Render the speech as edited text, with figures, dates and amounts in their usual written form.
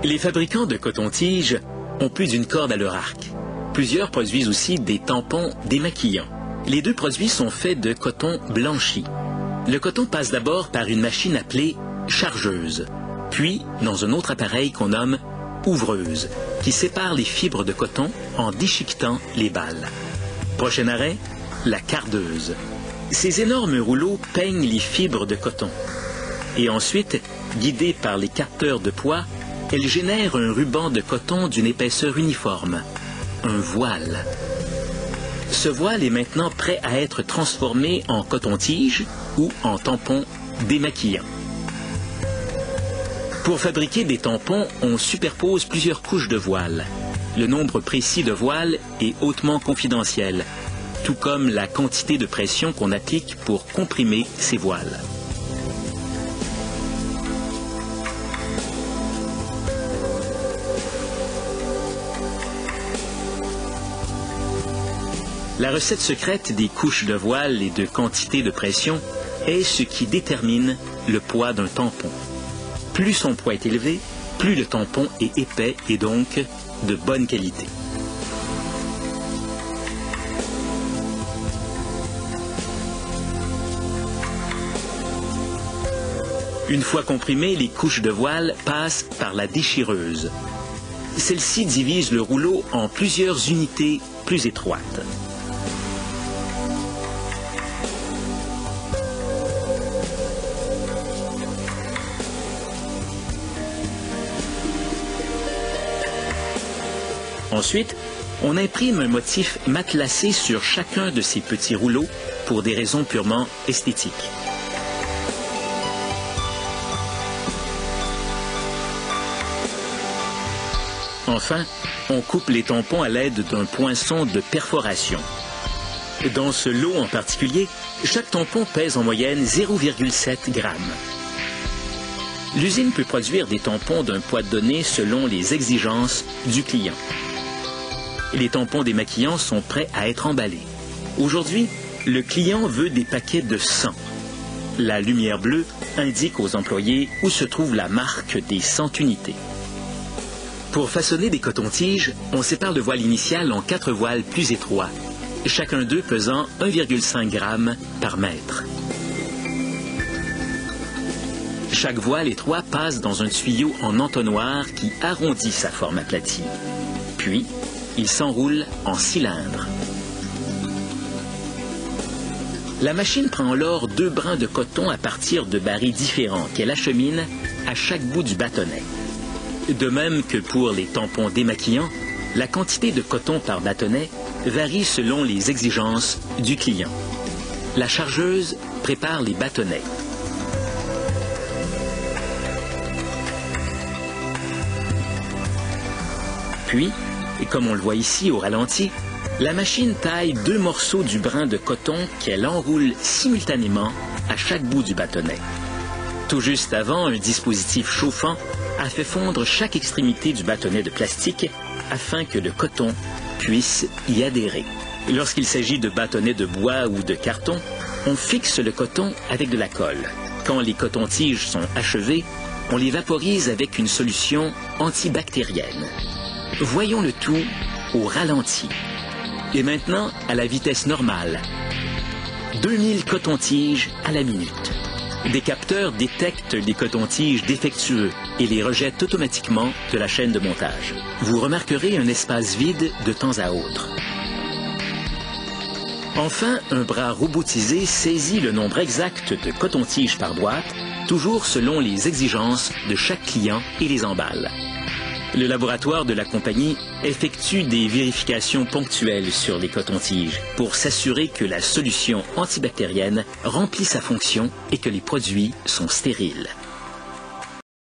Les fabricants de coton-tige ont plus d'une corde à leur arc. Plusieurs produisent aussi des tampons démaquillants. Les deux produits sont faits de coton blanchi. Le coton passe d'abord par une machine appelée chargeuse, puis dans un autre appareil qu'on nomme ouvreuse, qui sépare les fibres de coton en déchiquetant les balles. Prochain arrêt, la cardeuse. Ces énormes rouleaux peignent les fibres de coton. Et ensuite, guidées par les capteurs de poids, elles génèrent un ruban de coton d'une épaisseur uniforme, un voile. Ce voile est maintenant prêt à être transformé en coton-tige ou en tampon démaquillant. Pour fabriquer des tampons, on superpose plusieurs couches de voile. Le nombre précis de voiles est hautement confidentiel, tout comme la quantité de pression qu'on applique pour comprimer ces voiles. La recette secrète des couches de voile et de quantité de pression est ce qui détermine le poids d'un tampon. Plus son poids est élevé, plus le tampon est épais et donc de bonne qualité. Une fois comprimées, les couches de voile passent par la déchireuse. Celle-ci divise le rouleau en plusieurs unités plus étroites. Ensuite, on imprime un motif matelassé sur chacun de ces petits rouleaux pour des raisons purement esthétiques. Enfin, on coupe les tampons à l'aide d'un poinçon de perforation. Dans ce lot en particulier, chaque tampon pèse en moyenne 0,7 g. L'usine peut produire des tampons d'un poids donné selon les exigences du client. Les tampons démaquillants sont prêts à être emballés. Aujourd'hui, le client veut des paquets de 100. La lumière bleue indique aux employés où se trouve la marque des 100 unités. Pour façonner des cotons-tiges, on sépare le voile initial en 4 voiles plus étroits, chacun d'eux pesant 1,5 g par mètre. Chaque voile étroit passe dans un tuyau en entonnoir qui arrondit sa forme aplatie. Puis, il s'enroule en cylindre. La machine prend alors 2 brins de coton à partir de barils différents qu'elle achemine à chaque bout du bâtonnet. De même que pour les tampons démaquillants, la quantité de coton par bâtonnet varie selon les exigences du client. La chargeuse prépare les bâtonnets. Puis, et comme on le voit ici au ralenti, la machine taille 2 morceaux du brin de coton qu'elle enroule simultanément à chaque bout du bâtonnet. Tout juste avant, un dispositif chauffant a fait fondre chaque extrémité du bâtonnet de plastique afin que le coton puisse y adhérer. Lorsqu'il s'agit de bâtonnets de bois ou de carton, on fixe le coton avec de la colle. Quand les cotons-tiges sont achevés, on les vaporise avec une solution antibactérienne. Voyons le tout au ralenti. Et maintenant, à la vitesse normale. 2000 cotons-tiges à la minute. Des capteurs détectent les cotons-tiges défectueux et les rejettent automatiquement de la chaîne de montage. Vous remarquerez un espace vide de temps à autre. Enfin, un bras robotisé saisit le nombre exact de cotons-tiges par boîte, toujours selon les exigences de chaque client et les emballe. Le laboratoire de la compagnie effectue des vérifications ponctuelles sur les cotons-tiges pour s'assurer que la solution antibactérienne remplit sa fonction et que les produits sont stériles.